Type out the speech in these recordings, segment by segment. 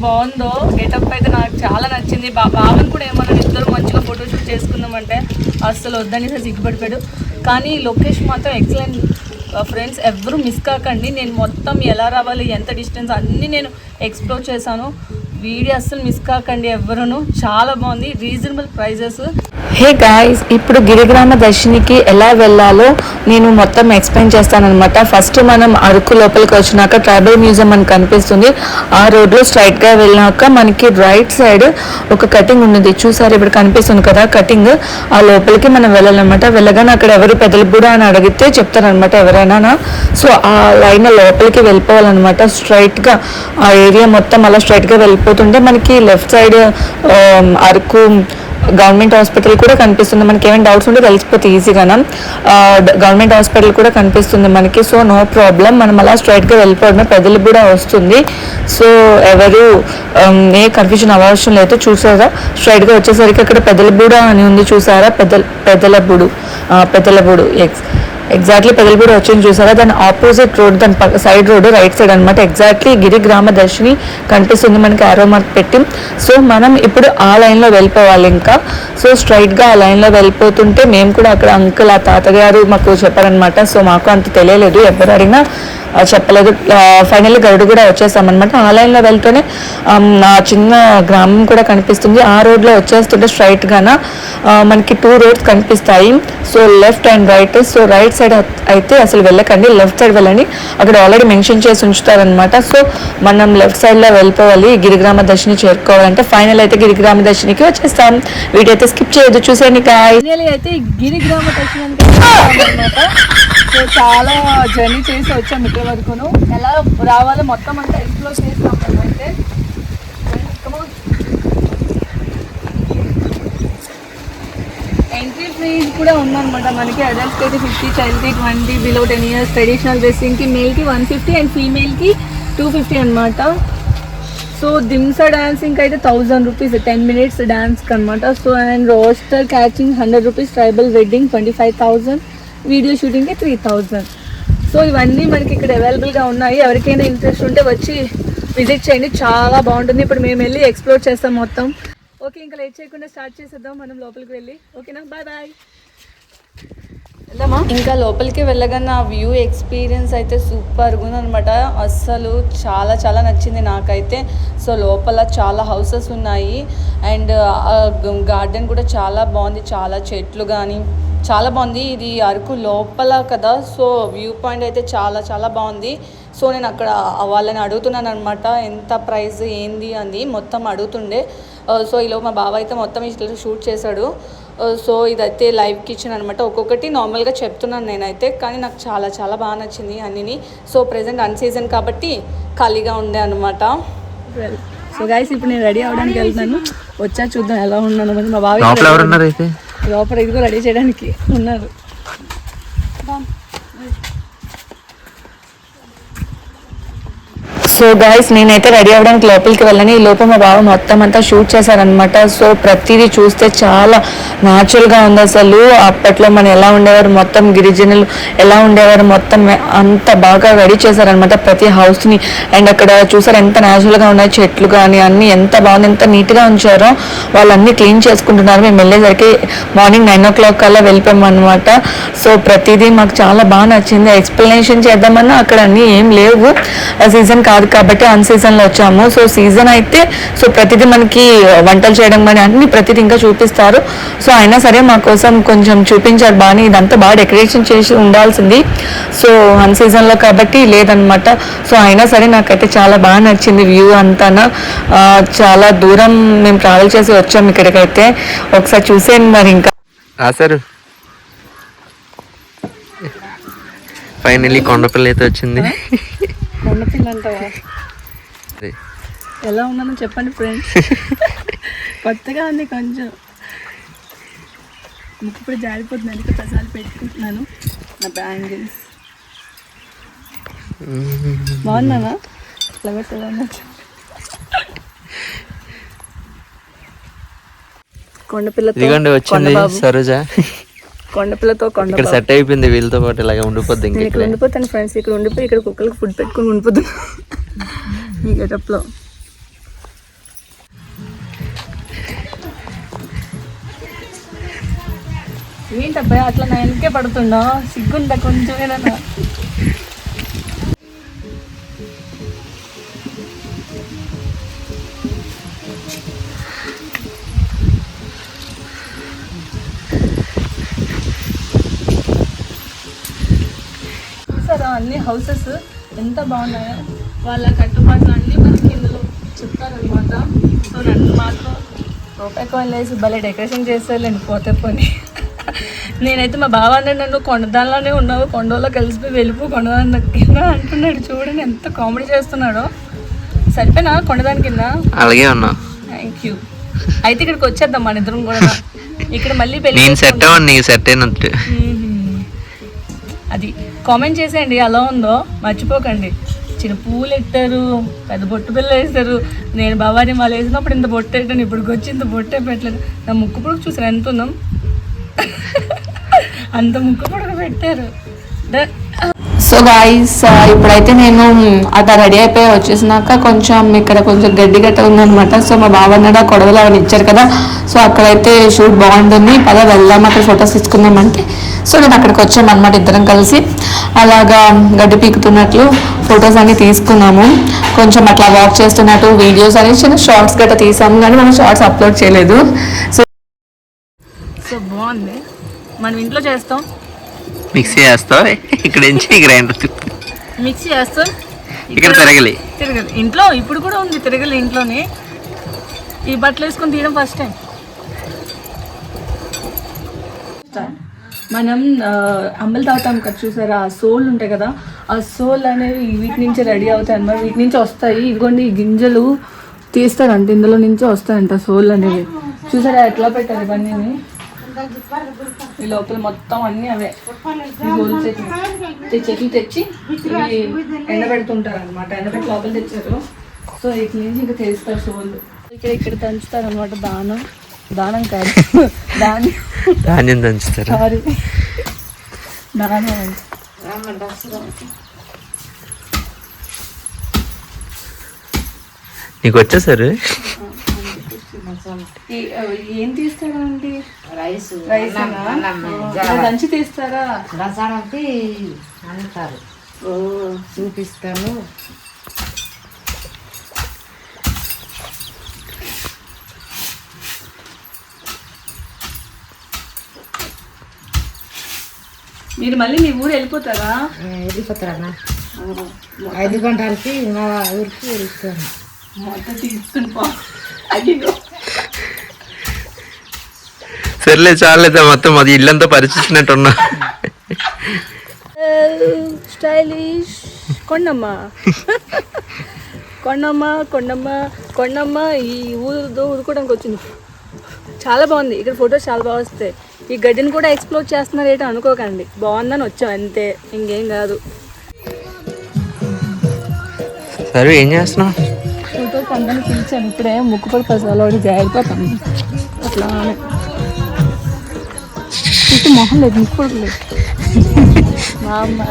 బాగుందో గెటప్ అయితే నాకు చాలా నచ్చింది. బావని కూడా ఏమన్నా ఇద్దరు మంచిగా ఫోటోషూట్ చేసుకుందామంటే అస్సలు వద్దని సిగ్గుపడిపోయాడు. కానీ లొకేషన్ మాత్రం ఎక్సలెంట్ ఫ్రెండ్స్, ఎవరు మిస్ కాకండి. నేను మొత్తం ఎలా రావాలి, ఎంత డిస్టెన్స్ అన్నీ నేను ఎక్స్ప్లోర్ చేశాను. వీడియో అస్సలు మిస్ కాకండి ఎవరును. చాలా బాగుంది, రీజనబుల్ ప్రైజెస్. హే గాయ్స్, ఇప్పుడు గిరిగ్రామ దర్శినికి ఎలా వెళ్ళాలో నేను మొత్తం ఎక్స్ప్లెయిన్ చేస్తానన్నమాట. ఫస్ట్ మనం అరకు లోపలికి వచ్చినాక ట్రైబల్ మ్యూజియం మనకు కనిపిస్తుంది. ఆ రోడ్లో స్ట్రైట్గా వెళ్ళినాక మనకి రైట్ సైడ్ ఒక కటింగ్ ఉన్నది, చూసారు ఇప్పుడు కనిపిస్తుంది కదా కటింగ్. ఆ లోపలికి మనం వెళ్ళాలన్నమాట. వెళ్ళగానే అక్కడ ఎవరు పెదలబూడ అని అడిగితే చెప్తారనమాట ఎవరైనా. సో ఆ లైన్ లోపలికి వెళ్ళిపోవాలన్నమాట. స్ట్రైట్గా ఆ ఏరియా మొత్తం అలా స్ట్రైట్గా వెళ్ళిపోతుంటే మనకి left side Araku government hospital కూడా కనిపిస్తుంది. మనకి ఏమైనా డౌట్స్ ఉంటే తెలిసిపోతుంది ఈజీగానే. గవర్నమెంట్ హాస్పిటల్ కూడా కనిపిస్తుంది మనకి. సో నో ప్రాబ్లం, మనం అలా స్ట్రైట్గా వెళ్ళిపోవడమే. పెదలు కూడా వస్తుంది. సో ఎవరు ఏ కన్ఫ్యూజన్ అవ్వవసరం లేదు. చూసారా స్ట్రైట్గా వచ్చేసరికి అక్కడ పెదలబూడ అని ఉంది, చూసారా పెదలబూడు ఎగ్జాక్ట్లీ పెదలబూడి వచ్చింది చూసారా. దాని ఆపోజిట్ రోడ్, దాని సైడ్ రోడ్ రైట్ సైడ్ అనమాట. ఎగ్జాక్ట్లీ గిరిగ్రామ దర్శిని కనిపిస్తుంది మనకి ఆరో మార్క్ పెట్టి. సో మనం ఇప్పుడు ఆ లైన్లో వెళ్ళిపోవాలి ఇంకా. సో స్ట్రైట్గా ఆ లైన్లో వెళ్ళిపోతుంటే మేము కూడా అక్కడ అంకుల్ ఆ తాతగారు మాకు చెప్పారనమాట. సో మాకు అంత తెలియలేదు, ఎవరు అడిగినా చెప్పలేదు. ఫైనల్లీ గరుడు కూడా వచ్చేసామన్నమాట. ఆ లైన్లో వెళ్తూనే నా చిన్న గ్రామం కూడా కనిపిస్తుంది. ఆ రోడ్లో వచ్చేస్తుంటే స్ట్రైట్గాన మనకి 2 రోడ్స్ కనిపిస్తాయి. So left and right. So right side అయితే అసలు వెళ్ళకండి, లెఫ్ట్ సైడ్ వెళ్ళండి. అక్కడ ఆల్రెడీ మెన్షన్ చేసి ఉంచుతారనమాట. సో మనం లెఫ్ట్ సైడ్లో వెళ్ళిపోవాలి గిరిగ్రామ దర్శిని చేరుకోవాలంటే. ఫైనల్ అయితే గిరిగ్రామ దర్శినికి వచ్చేస్తాం. వీడియో అయితే స్కిప్ చేయొద్దు, చూసేయండి. ఫైనల్ అయితే గిరిగ్రామ దర్శనానికి అనమాట. సో చాలా జర్నీ చేసి వచ్చాము ఇక్కడ వరకును. ఎలా రావాలో మొత్తం అంతా ఎక్స్ప్లోర్ చేస్తాం అయితే. ఎంట్రీ ఫీజ్ కూడా ఉందన్నమాట మనకి. అడల్ట్స్కి అయితే 50, చైల్డ్కి 20, బిలో 10 years. ట్రెడిషనల్ డ్రెస్సింగ్కి మేల్కి 150 అండ్ ఫీమేల్కి 250 అనమాట. సో దింసా డాన్సింగ్కి అయితే 1000 రూపీస్ 10 minutes డాన్స్కి అనమాట. So and roster catching 100 rupees, tribal wedding 25,000, video షూటింగ్కి 3,000. సో ఇవన్నీ మనకి ఇక్కడ అవైలబుల్గా ఉన్నాయి. ఎవరికైనా ఇంట్రెస్ట్ ఉంటే వచ్చి విజిట్ చేయండి, చాలా బాగుంటుంది. ఇప్పుడు మేము వెళ్ళి ఎక్స్ప్లోర్ చేస్తాం మొత్తం. ఓకే, ఇంకా లేట్ చేయకుండా స్టార్ట్ చేసేద్దాం మనం లోపలికి వెళ్ళి. ఓకేనా, బాయ్ బాయ్. వెళ్దామా? ఇంకా లోపలికి వెళ్ళగానే ఆ వ్యూ ఎక్స్పీరియన్స్ అయితే సూపర్గా ఉందనమాట. అస్సలు చాలా చాలా నచ్చింది నాకైతే. సో లోపల చాలా హౌసెస్ ఉన్నాయి అండ్ గార్డెన్ కూడా చాలా బాగుంది. చాలా చెట్లు కానీ చాలా బాగుంది. ఇది అరకు లోపల కదా, సో వ్యూ పాయింట్ అయితే చాలా చాలా బాగుంది. సో నేను అక్కడ వాళ్ళని అడుగుతున్నాను అనమాట, ఎంత ప్రైస్ ఏంది అని మొత్తం అడుగుతుండే. సో ఈలో మా బావ అయితే మొత్తం ఇట్లా షూట్ చేశాడు. సో ఇదైతే లైవ్ కిచెన్ అనమాట. ఒక్కొక్కటి నార్మల్గా చెప్తున్నాను నేనైతే, కానీ నాకు చాలా చాలా బాగా నచ్చింది అన్నిని. సో ప్రెజెంట్ అన్సీజన్ కాబట్టి ఖాళీగా ఉండే అనమాట. సో గైస్ ఇప్పుడు నేను రెడీ అవ్వడానికి వెళ్తున్నాను. వచ్చా చూద్దాం ఎలా ఉన్నాను. మా బావ లోపల ఇదిగో రెడీ చేయడానికి ఉన్నారు. సో గైస్ నేనైతే రెడీ అవ్వడానికి లోపలికి వెళ్ళని. ఈ లోపల మా బావ మొత్తం అంతా షూట్ చేశారనమాట. సో ప్రతిదీ చూస్తే చాలా న్యాచురల్గా ఉంది అసలు. అప్పట్లో మనం ఎలా ఉండేవారు, మొత్తం గిరిజనులు ఎలా ఉండేవారు, మొత్తం అంత బాగా రెడీ చేశారనమాట ప్రతి హౌస్ని. అండ్ అక్కడ చూసారు ఎంత న్యాచురల్గా ఉన్నాయి, చెట్లు కానీ అన్నీ ఎంత బాగుంది, ఎంత నీట్గా ఉంచారో. వాళ్ళన్నీ క్లీన్ చేసుకుంటున్నారు. మేము వెళ్ళేసరికి మార్నింగ్ 9 o'clock కల్లా వెళ్ళిపోయాం అనమాట. సో ప్రతిదీ మాకు చాలా బాగా నచ్చింది. ఎక్స్ప్లెనేషన్ చేద్దామన్నా అక్కడ అన్నీ ఏం లేవు, సీజన్ కాదు కాబట్టి అన్ సీజన్లో వచ్చాము. సో సీజన్ అయితే సో ప్రతిదీ మనకి వంటలు చేయడం కానీ అన్ని ప్రతిదీ ఇంకా చూపిస్తారు. సో అయినా సరే మా కోసం కొంచెం చూపించారు బాగా. ఇదంతా బాగా డెకరేషన్ చేసి ఉండాల్సింది. సో అన్ సీజన్లో కాబట్టి లేదనమాట. సో అయినా సరే నాకైతే చాలా బాగా నచ్చింది వ్యూ అంతా. చాలా దూరం మేము ట్రావెల్ చేసి వచ్చాము ఇక్కడికైతే. ఒకసారి చూసేయండి మరి. ఇంకా రాశారు ఫైనల్లీ కొండపిల్ల అయితే వచ్చింది. కొండపిల్ల అంటావా? ఎలా ఉన్నానో చెప్పండి ఫ్రెండ్స్. కొత్తగా ఉంది కొంచెం. ముక్కు ఇప్పుడు జారిపోతుంది, అందుకే ప్రసాద్ పెట్టుకుంటున్నాను. నా బ్యాంగిల్స్ బాగున్నానా? ఫ్లవర్స్ ఎలా ఉన్నా? కొండపిల్లతో వచ్చింది సరోజ. కొండపిల్లతో ఇక్కడ సెట్ అయిపోయింది వీళ్ళతో పాటు. ఇలాగే ఉండిపోద్ది. ఇక్కడ ఉండిపోతాను ఫ్రెండ్స్. ఇక్కడ ఉండిపోయి ఇక్కడ కుక్కలకు ఫుడ్ పెట్టుకుని ఉండిపోతాను ఈ గెటప్లో. ఏంటబ్బాయి అట్లా నా వెనకే పడుతుండా? సిగ్గుందా కొంచెం ఏదన్నా? చూసారా అన్ని హౌసెస్ ఎంత బాగున్నాయో, వాళ్ళ కట్టుబాట్లు అన్నీ మనకి ఇందులో చెప్తారనమాట. సో నన్ను మాత్రం రూపాయి కాయిన్ వేసి భలే డెకరేషన్ చేస్తారులేండి పోతే పోనీ. నేనైతే మా బావ అన్నాడు నన్ను కొండదానిలోనే ఉన్నావు, కొండలో కలిసిపోయి వెళ్ళిపో కొండదాని కింద అంటున్నాడు. చూడండి ఎంత కామెడీ చేస్తున్నాడో. సరిపోయినా కొండదాని కింద? అలాగే ఉన్నా. Thank you. అయితే ఇక్కడికి వచ్చేద్దాం మన ఇద్దరం కూడా. ఇక్కడ మళ్ళీ సెట్ నీకు సెట్ అయినట్టు. అది కామెంట్ చేసేయండి ఎలా ఉందో, మర్చిపోకండి. చిన్న పూలు ఎట్టారు, పెద్ద బొట్టు పిల్ల వేస్తారు. నేను బావాని వాళ్ళు వేసినప్పుడు ఇంత బొట్టు పెట్టాను, ఇప్పుడు వచ్చి ఇంత బొట్టే పెట్టలేదు. నా ముక్కు పొడుగు చూసాను ఎంత ఉందాం, అంత ముక్కు పొడుగు పెట్టారు. సో గాయ్స్ ఇప్పుడైతే నేను అట్లా రెడీ అయిపోయి వచ్చేసినాక కొంచెం ఇక్కడ కొంచెం గడ్డి గట్ట ఉందనమాట. సో మా బావ అన్నాడు కొడవలు అవన్నీ ఇచ్చారు కదా, సో అక్కడైతే షూట్ బాగుంటుంది పద వెళ్దాం అక్కడ ఫొటోస్ తీసుకుందామంటే, సో నేను అక్కడికి వచ్చామన్నమాట. ఇద్దరం కలిసి అలాగా గడ్డి పీకుతున్నట్లు ఫొటోస్ అన్ని తీసుకున్నాము. కొంచెం అట్లా వాక్ చేస్తున్నట్టు వీడియోస్ అని చిన్న షార్ట్స్ గట్రా తీసాము, కానీ మనం షార్ట్స్ అప్లోడ్ చేయలేదు. సో బాగుంది. మనం ఇంట్లో చేస్తాం, మిక్సీ చేస్తావు, ఇక్కడ నుంచి గ్రైండర్ మిక్సీ చేస్తాం, ఇక్కడ తిరగలి ఇంట్లో ఇప్పుడు కూడా ఉంది తిరగలి ఇంట్లోనే. ఈ బట్టలు వేసుకొని తీయడం ఫస్ట్ టైం. మనం అమ్మలు తాగుతాం కదా చూసారా, ఆ సోల్ ఉంటాయి కదా, ఆ సోల్ అనేవి వీటి నుంచి రెడీ అవుతాయి అన్నమాట. వీటి నుంచి వస్తాయి. ఇదిగోండి ఈ గింజలు తీస్తారంట, ఇందులో నుంచి వస్తాయంట సోల్ అనేవి. చూసారా ఎట్లా పెట్టారు ఇవన్నీ, ఈ లోపల మొత్తం అన్నీ అవే. చెట్లు తెచ్చి ఇవి ఎండబెడుతుంటారు అనమాట. ఎండబెట్టి లోపల తెచ్చారు. సో ఇట్ల నుంచి ఇంకా తీస్తారు సోళ్ళు. ఇక్కడ దంచుతారు అనమాట. దానం కాదు, ధాన్యం దంచుతారు. సారీ దానం. నీకు వచ్చా సార్? ఏం తీస్తారండి? రైస్ దంచి తీస్తారా? రసానికి అంటారు. చూపిస్తాను. మీరు మళ్ళీ మీ ఊరు వెళ్ళిపోతారా? వెళ్ళిపోతారన్నా 5 గంటలకి మా ఊరికి వెళ్తాను. సర్లే చాలేదా, మొత్తం అది ఇల్లంతా పరిచినట్టున్నా. స్టైలిష్ కొండమ్మ కొండమ్మ కొండమ్మ కొండమ్మ ఈ ఊరుకోవడానికి వచ్చింది. చాలా బాగుంది ఇక్కడ, ఫొటోస్ చాలా బాగా వస్తాయి. ఈ గడ్డిని కూడా ఎక్స్ప్లోర్ చేస్తున్నారు ఏంటో అనుకోకండి, బాగుందని వచ్చాం అంతే, ఇంకేం కాదు. సరే ఏం చేస్తున్నావు? ఫోటోకి అందరిని పిలిచాను, ఇప్పుడే ముక్కుపడి పసాలో జారిపోతాను అట్లా. మొహం లేదు, ముక్కుపడి లేదు. మా అమ్మ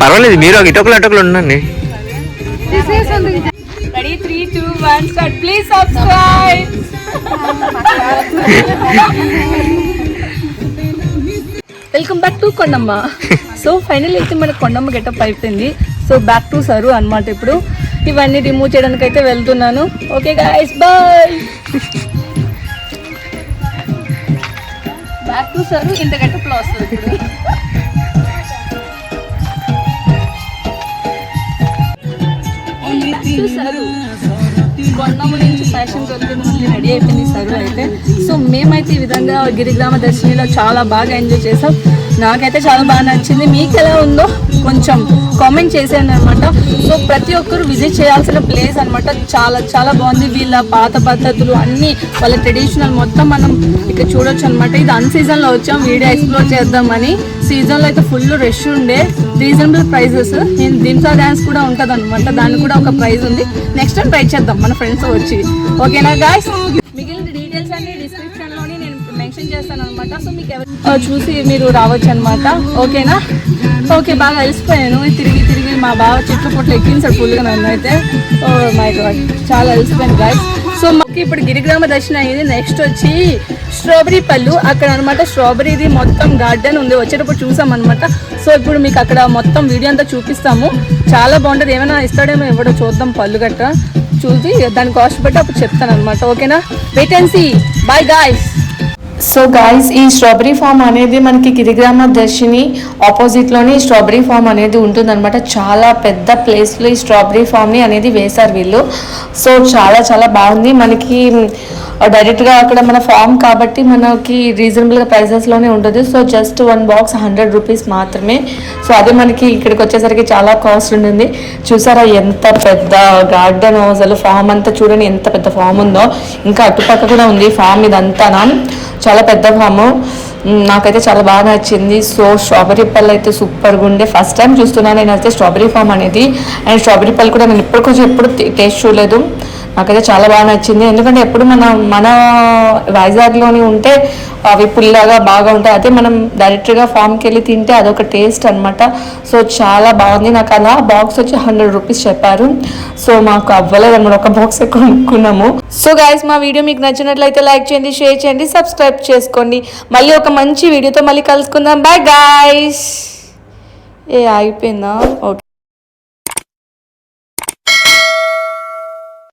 పర్వాలేదు, మీరు ఇటొకలు ఉండండి. Ready, 3, 2, 1, start. Please subscribe. Welcome back to Kondamma. So final అయితే మన కొండమ్మ గెటప్ అయిపోయింది. సో బ్యాక్ టు సరు అనమాట. ఇప్పుడు ఇవన్నీ రిమూవ్ చేయడానికి అయితే వెళ్తున్నాను. Okay guys, bye. Back to సరు ఇంత గెటప్లో వస్తుంది ఇప్పుడు. సరు కొండమ్మ నుంచి ఫ్యాషన్ మళ్ళీ రెడీ అయిపోయింది సరు అయితే. సో మేమైతే ఈ విధంగా గిరిగ్రామ దర్శినిలో చాలా బాగా ఎంజాయ్ చేసాం. నాకైతే చాలా బాగా నచ్చింది. మీకు ఎలా ఉందో కొంచెం కామెంట్ చేసేయండి అనమాట. సో ప్రతి ఒక్కరు విజిట్ చేయాల్సిన ప్లేస్ అనమాట. చాలా చాలా బాగుంది. వీళ్ళ పాత పద్ధతులు అన్నీ, వాళ్ళ ట్రెడిషనల్ మొత్తం మనం ఇక్కడ చూడొచ్చు అనమాట. ఇది అన్ సీజన్లో వచ్చాం, వీడియో ఎక్స్ప్లోర్ చేద్దామని. సీజన్లో అయితే ఫుల్ రష్ ఉండే, రీజనబుల్ ప్రైజెస్. నేను దింసా డ్యాన్స్ కూడా ఉంటుంది అనమాట, దానికి కూడా ఒక ప్రైజ్ ఉంది. నెక్స్ట్ టైం ట్రై చేద్దాం మన ఫ్రెండ్స్ వచ్చి. ఓకేనా గాయ్స్? మిగిలిన డీటెయిల్స్ అన్ని డిస్క్రిప్షన్లోని నేను మెన్షన్ చేస్తాను అనమాట. అనమాట. సో మీకు చూసి మీరు రావచ్చు అనమాట. ఓకేనా? ఓకే, బాగా అలసిపోయాను తిరిగి తిరిగి. మా బావ చెట్లు పొట్లు ఎక్కించాడు ఫుల్గా నన్ను అయితే. ఓ మై గాడ్, చాలా అలసిపోయాను గాయస్. సో మాకు ఇప్పుడు గిరిగ్రామ దర్శనం అయ్యింది. నెక్స్ట్ వచ్చి స్ట్రాబెరీ పళ్ళు అక్కడ అనమాట. స్ట్రాబెరీది మొత్తం గార్డెన్ ఉంది, వచ్చేటప్పుడు చూసాం అనమాట. సో ఇప్పుడు మీకు అక్కడ మొత్తం వీడియో అంతా చూపిస్తాము. చాలా బాగుంటుంది. ఏమైనా ఇస్తాడేమో ఎవడో చూద్దాం. పళ్ళు గట్రా చూసి దాని కాస్ట్ బట్టి అప్పుడు చెప్తాను అనమాట. ఓకేనా? Wait and see. Bye guys. So guys, ఈ స్ట్రాబెరీ ఫామ్ అనేది మనకి గిరిగ్రామ దర్శిని ఆపోజిట్లోని స్ట్రాబెరీ ఫామ్ అనేది ఉంటుందన్నమాట. చాలా పెద్ద ప్లేస్లో ఈ స్ట్రాబెరీ ఫామ్ని అనేది వేశారు వీళ్ళు. సో చాలా చాలా బాగుంది. మనకి డైరెక్ట్గా అక్కడ మన ఫామ్ కాబట్టి మనకి రీజనబుల్గా ప్రైజెస్లోనే ఉంటుంది. సో జస్ట్ 1 బాక్స్ 100 రూపీస్ మాత్రమే. సో అదే మనకి ఇక్కడికి వచ్చేసరికి చాలా కాస్ట్ ఉంటుంది. చూసారా ఎంత పెద్ద గార్డెన్, అసలు ఫామ్ అంతా చూడండి ఎంత పెద్ద ఫామ్ ఉందో. ఇంకా అటుపక్క కూడా ఉంది ఫామ్, ఇదంతా చాలా పెద్ద ఫాము. నాకైతే చాలా బాగా నచ్చింది. సో స్ట్రాబెరీ పళ్ళు అయితే సూపర్గా ఉండే. ఫస్ట్ టైం చూస్తున్నాను నేనైతే స్ట్రాబెరీ ఫామ్ అనేది. అండ్ స్ట్రాబెరీ పళ్ళు కూడా నేను ఎప్పుడు టేస్ట్ చూడలేదు. నాకైతే చాలా బాగా నచ్చింది. ఎందుకంటే ఎప్పుడు మన వైజాగ్లోని ఉంటే అవి పుల్లగా బాగా ఉంటాయి. అదే మనం డైరెక్ట్గా ఫామ్కి వెళ్ళి తింటే అదొక టేస్ట్ అనమాట. సో చాలా బాగుంది. నాకు అలా బాక్స్ వచ్చి 100 రూపీస్ చెప్పారు. సో మాకు అవ్వలేదు అనమాట, ఒక బాక్స్ కొనుక్కున్నాము. సో గైస్, మా వీడియో మీకు నచ్చినట్లయితే లైక్ చేయండి, షేర్ చేయండి, సబ్స్క్రైబ్ చేసుకోండి. మళ్ళీ ఒక మంచి వీడియోతో మళ్ళీ కలుసుకుందాం. Bye guys. అయిపోయిందా? ఓకే.